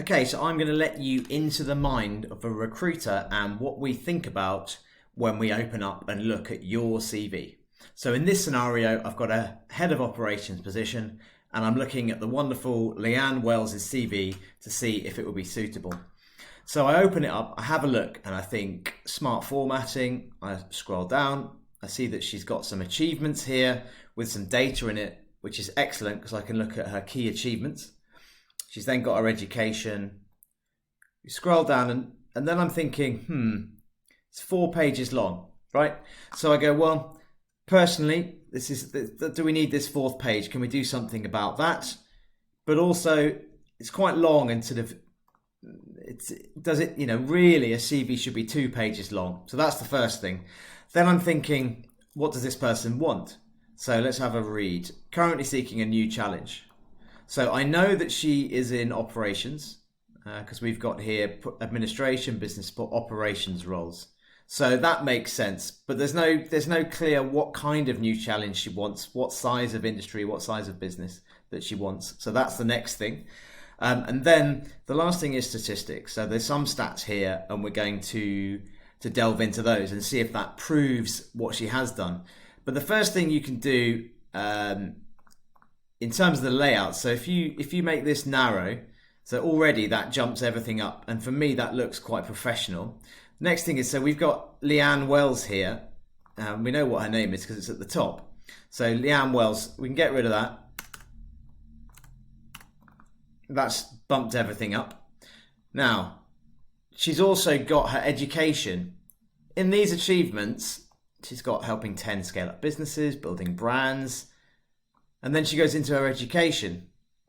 Okay, so I'm going to let you into the mind of a recruiter and what we think about when we open up and look at your CV. So in this scenario, I've got a head of operations position and I'm looking at the wonderful Leanne Wells' CV to see if it will be suitable. So I open it up, I have a look, and I think smart formatting. I scroll down, I see that she's got some achievements here with some data in it, which is excellent because I can look at her key achievements. She's then got her education. You scroll down and then I'm thinking, it's 4 pages long, right? So I go, well, personally, do we need this 4th page? Can we do something about that? But also, it's quite long and sort of, really a CV should be 2 pages long. So that's the first thing. Then I'm thinking, what does this person want? So let's have a read. Currently seeking a new challenge. So I know that she is in operations because we've got here administration, business operations roles. So that makes sense, but there's no clear what kind of new challenge she wants, what size of industry, what size of business that she wants. So that's the next thing. And then the last thing is statistics. So there's some stats here and we're going to delve into those and see if that proves what she has done. But the first thing you can do in terms of the layout, so if you make this narrow, so already that jumps everything up. And for me, that looks quite professional. Next thing is, so we've got Leanne Wells here. We know what her name is because it's at the top. So Leanne Wells, we can get rid of that. That's bumped everything up. Now, she's also got her education. In these achievements, she's got helping 10 scale up businesses, building brands. And then she goes into her education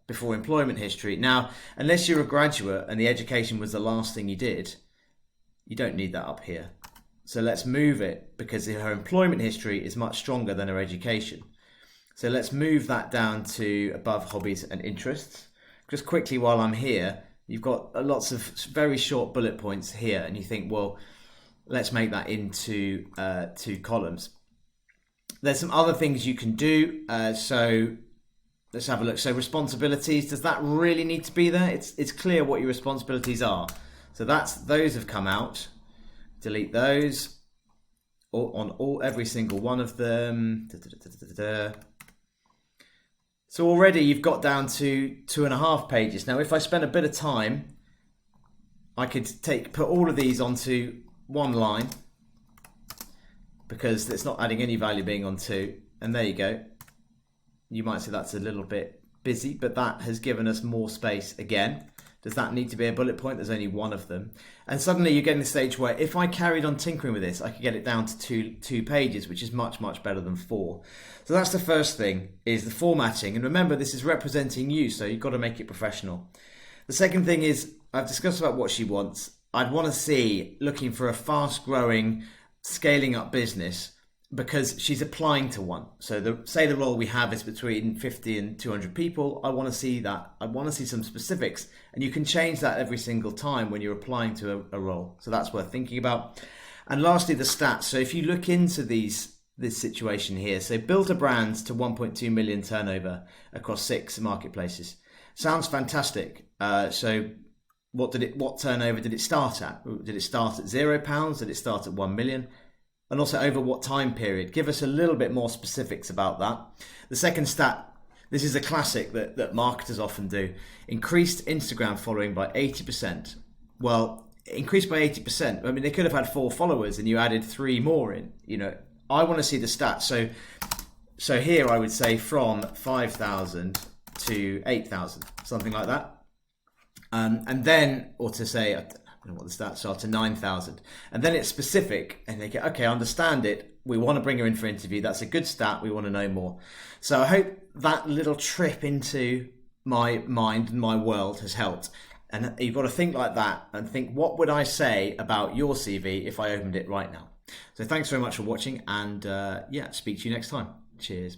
before employment history. Now, unless you're a graduate and the education was the last thing you did, you don't need that up here. So let's move it because her employment history is much stronger than her education. So let's move that down to above hobbies and interests. Just quickly while I'm here, you've got lots of very short bullet points here and you think, well, let's make that into 2 columns. There's some other things you can do. So let's have a look. So responsibilities, does that really need to be there? It's clear what your responsibilities are. So those have come out. Delete those on every single one of them. So already you've got down to 2.5 pages. Now, if I spend a bit of time, I could put all of these onto 1 line because it's not adding any value being on 2. And there you go. You might say that's a little bit busy, but that has given us more space again. Does that need to be a bullet point? There's only 1 of them. And suddenly you're getting to the stage where if I carried on tinkering with this, I could get it down to 2 pages, which is much, much better than 4. So that's the first thing, is the formatting. And remember, this is representing you, so you've got to make it professional. The second thing is, I've discussed about what she wants. I'd want to see, looking for a fast-growing, scaling up business, because she's applying to one. So say the role we have is between 50 and 200 people. I want to see that. I want to see some specifics. And you can change that every single time when you're applying to a role. So that's worth thinking about. And lastly, the stats. So if you look into this situation here, so built a brand to 1.2 million turnover across 6 marketplaces. Sounds fantastic. So what turnover did it start at? Did it start at £0? Did it start at 1 million? And also over what time period? Give us a little bit more specifics about that. The second stat, this is a classic that marketers often do. Increased Instagram following by 80%. Well, increased by 80%. I mean, they could have had 4 followers and you added 3 more in. I want to see the stats. So here I would say from 5,000 to 8,000, something like that. And then, or to say, I don't know what the stats are, to 9,000. And then it's specific and they go, okay, I understand it. We want to bring her in for interview. That's a good stat. We want to know more. So I hope that little trip into my mind and my world has helped. And you've got to think like that and think, what would I say about your CV if I opened it right now? So thanks very much for watching and speak to you next time. Cheers.